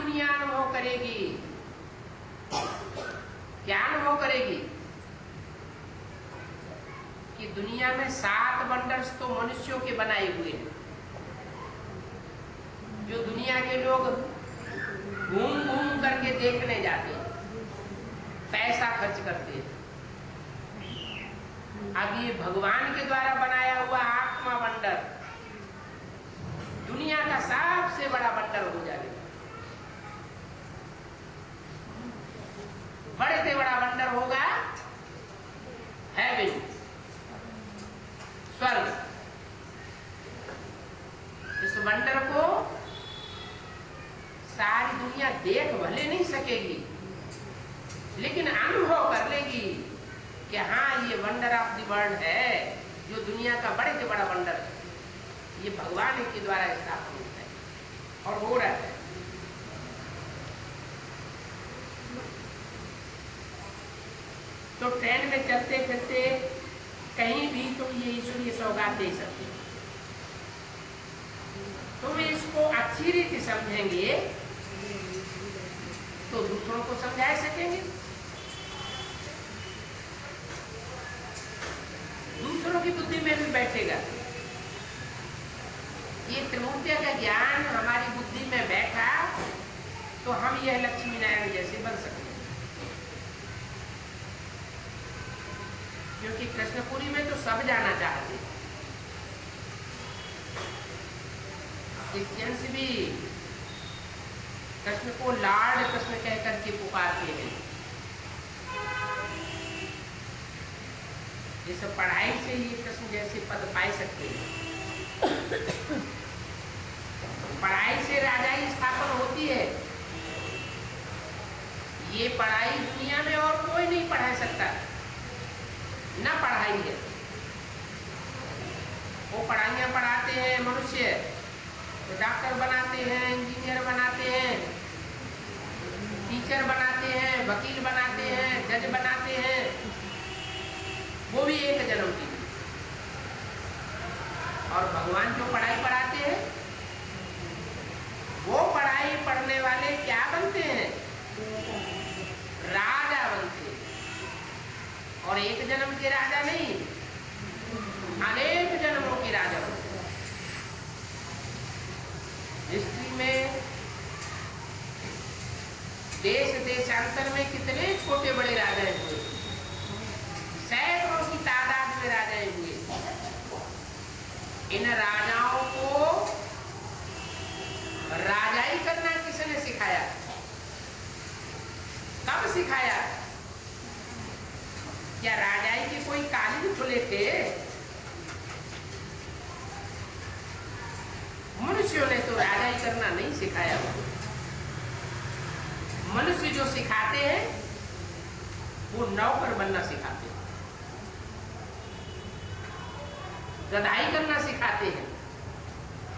दुनिया अनुभव करेगी। क्या अनुभव करेगी? कि दुनिया में 7 वंडर्स तो मनुष्यों के बनाए हुए हैं, जो दुनिया के लोग घूम घूम करके देखने जाते हैं, पैसा खर्च करते हैं। अब ये भगवान के द्वारा बनाया हुआ 8वां वंडर दुनिया का सबसे बड़ा वंडर हो जाएगा। बड़े से बड़ा वंडर होगा हेवन, स्वर्ग। इस वंडर को सारी दुनिया देख भले नहीं सकेगी, लेकिन अनुभव कर लेगी कि हाँ ये वंडर ऑफ द वर्ल्ड है, जो दुनिया का बड़े से बड़ा वंडर है। ये भगवान के द्वारा स्थापित होता है और हो रहा है। तो ट्रेन में चलते फिरते कहीं भी तुम ये ईश्वरीय सौगात दे सकते हो। तुम इसको अच्छी रीति समझेंगे तो दूसरों को समझा सकेंगे, दूसरों की बुद्धि में भी बैठेगा। ये त्रिमूर्ति का ज्ञान हमारी बुद्धि में बैठा तो हम यह लक्ष्मी नारायण जैसे बन सकते हैं। क्योंकि कृष्णपुरी में तो सब जाना चाहते हैं, क्रिश्चियंस भी कृष्ण को लॉर्ड कृष्ण कह करके पुकारते हैं। इस पढ़ाई से ये कृष्ण जैसे पद पाए सकते हैं। पढ़ाई से राजाई स्थापन होती है। ये पढ़ाई दुनिया में और कोई नहीं पढ़ा सकता, ना पढ़ाई है। वो पढ़ाइयाँ पढ़ाते हैं मनुष्य, तो डॉक्टर बनाते हैं, इंजीनियर बनाते हैं, टीचर बनाते हैं, वकील बनाते हैं, जज बनाते हैं। वो भी एक जन्म की। और भगवान जो पढ़ाई पढ़ाते हैं, वो पढ़ाई पढ़ने वाले क्या बनते हैं? राजा बनते हैं। और एक जन्म के राजा नहीं, अनेक जन्मों के राजा बनते हैं। हिस्ट्री में देश देशांतर में कितने छोटे बड़े राजा हुए, सैकड़ों की तादाद में राजा हुए। इन राजाओं को राजाई करना किसने सिखाया? कब सिखाया? क्या राजाई के कोई कानून खुले थे? मनुष्यों ने तो राजाई करना नहीं सिखाया। मनुष्य जो सिखाते हैं वो नौकर बनना सिखाते हैं, गदाई करना सिखाते हैं।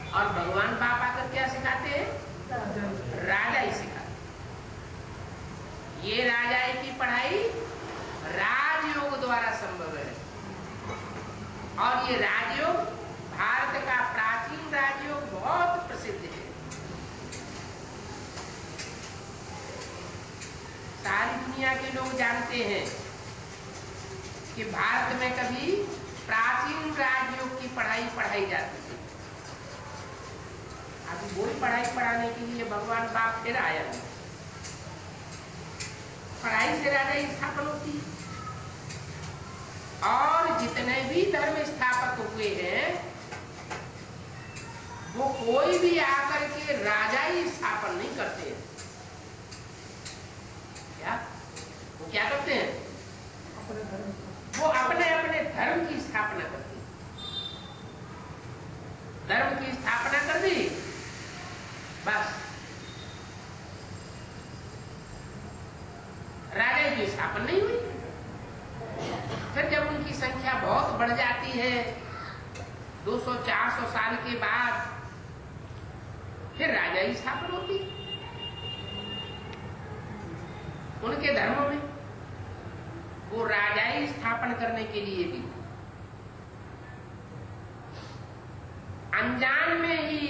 और भगवान बाप आकर क्या सिखाते हैं? राजाई सिखाते। ये राजाई की पढ़ाई राजयोग द्वारा संभव है। और ये राजयोग भारत का प्राचीन राजयोग बहुत प्रसिद्ध है। सारी दुनिया के लोग जानते हैं कि भारत में कभी प्राचीन राजयोग की पढ़ाई पढ़ाई जाती थी। अभी वही पढ़ाई पढ़ाने के लिए भगवान बाप फिर आया है। पढ़ाई से राजा स्थापन होती है। और जितने भी धर्म स्थापक हुए हैं वो कोई भी आकर के राजा ही स्थापन नहीं करते हैं। क्या वो क्या करते हैं? वो अपने अपने धर्म की स्थापना करते हैं। धर्म की स्थापना कर दी, बस राजा की स्थापना नहीं हुई। फिर जब उनकी संख्या बहुत बढ़ जाती है 200-400 साल के बाद, फिर राजा की स्थापना होती उनके धर्मों में। वो राजाई स्थापन करने के लिए भी अनजान में ही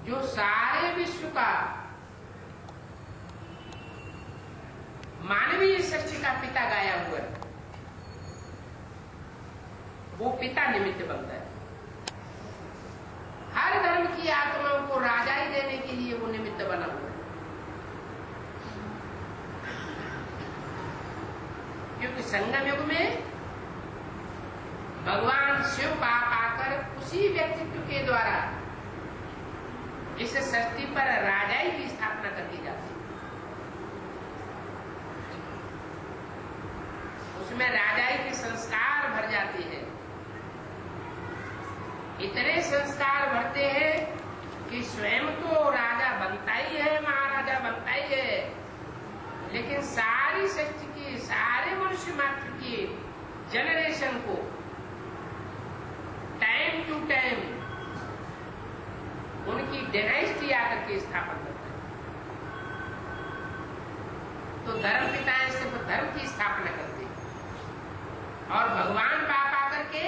जो सारे विश्व का मानवीय सृष्टि का पिता गाया हुआ है, वो पिता निमित्त बनता है। हर धर्म की आत्माओं को राजाई देने के लिए वो निमित्त बना हुआ है। क्योंकि संगम युग में भगवान शिव बाप आकर उसी व्यक्तित्व के द्वारा इस सृष्टि पर राजाई की स्थापना कर दी जाती है। उसमें राजाई के संस्कार भर जाते हैं। इतने संस्कार भरते हैं कि स्वयं तो राजा बनता ही है, महाराजा बनता ही है, लेकिन सारी सृष्टि की, सारे मनुष्य मात्र की जनरेशन को टाइम टू टाइम उनकी डायनेस्टी आकर के स्थापन करता है। तो धर्म पिताएं सिर्फ धर्म की स्थापना करते हैं और भगवान बाप आकर के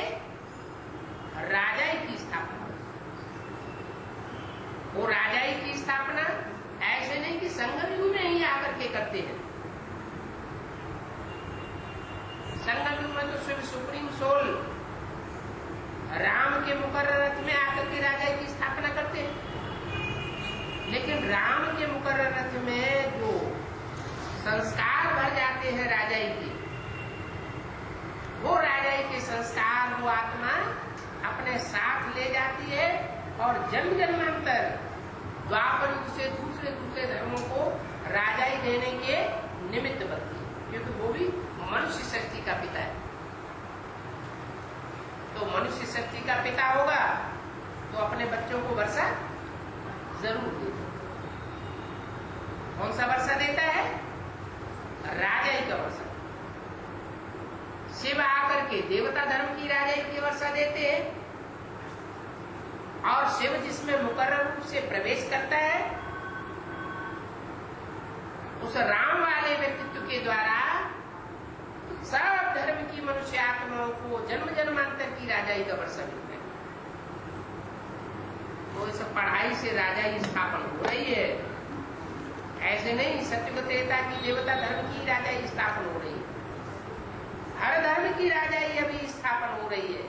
राजाई की स्थापना। वो राजाई की स्थापना ऐसे नहीं कि संगम युग में ही आकर के करते हैं। संगम युग में तो सिर्फ सुप्रीम सोल राम के मुकर्रर रथ में आकर के राजाई की स्थापना करते हैं। लेकिन राम के मुकर्रर रथ में जो संस्कार भर जाते हैं राजाई के, वो राजाई के संस्कार वो आत्मा अपने साथ ले जाती है और जन्म जन्मांतर द्वापर युग से दूसरे दूसरे धर्मों को राजाई देने के निमित्त बनती है। क्योंकि वो भी मनुष्य सृष्टि का पिता है। तो मनुष्य सृष्टि का पिता होगा तो अपने बच्चों को वर्षा जरूर देता। कौन सा वर्षा देता है? राजाई का वर्षा। शिव आकर के देवता धर्म की राजाई की वर्षा देते हैं और शिव जिसमें मुकर्रर रूप से प्रवेश करता है, उस राम वाले व्यक्तित्व के द्वारा सब धर्म की मनुष्य आत्माओं को जन्म जन्मांतर की राजाई का वर्षा मिलता है। तो इस पढ़ाई से राजाई स्थापन हो रही है। ऐसे नहीं सत्ययुग त्रेता की देवता धर्म की राजाई स्थापन हो रही है। हर धर्म की राजाई अभी स्थापन हो रही है।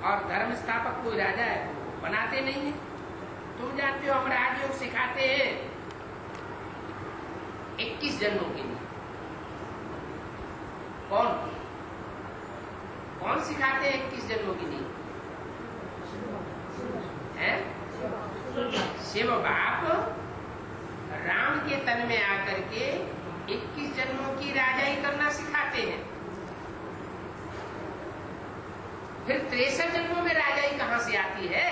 और धर्म स्थापक कोई राजा है तो बनाते नहीं है। तुम जानते हो हम राजयोग सिखाते हैं 21 जन्मों के लिए। कौन सिखाते हैं 21 जन्मों के लिए? शिव बाप राम के तन में आकर के 21 जन्मों की राजाई करना सिखाते हैं। फिर 63 जन्मों में राजाई कहां से आती है?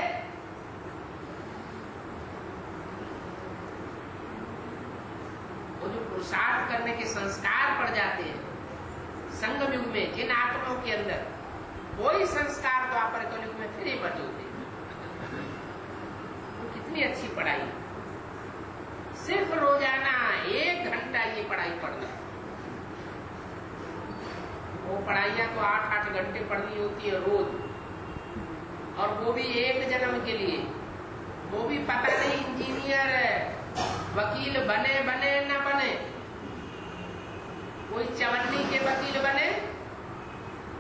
वो जो पुरुषार्थ करने के संस्कार पड़ जाते हैं संगम युग में, जिन आत्माओं के अंदर कोई संस्कार द्वापर कलयुग में फिर मौजूद है। वो कितनी अच्छी पढ़ाई है। सिर्फ रोजाना 1 घंटा ये पढ़ाई पढ़ना है। वो पढ़ाइयाँ तो 8-8 घंटे पढ़नी होती है रोज, और वो भी एक जन्म के लिए। वो भी पता नहीं इंजीनियर वकील बने न बने, कोई चवन्नी के वकील बने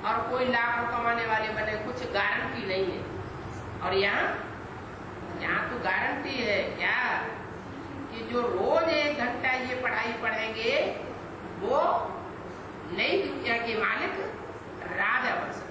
और कोई लाखों कमाने वाले बने, कुछ गारंटी नहीं है। और यहाँ तो गारंटी है क्या कि जो रोज 1 घंटा ये पढ़ाई पढ़ेंगे वो नई दुनिया के मालिक राजा बन सकते।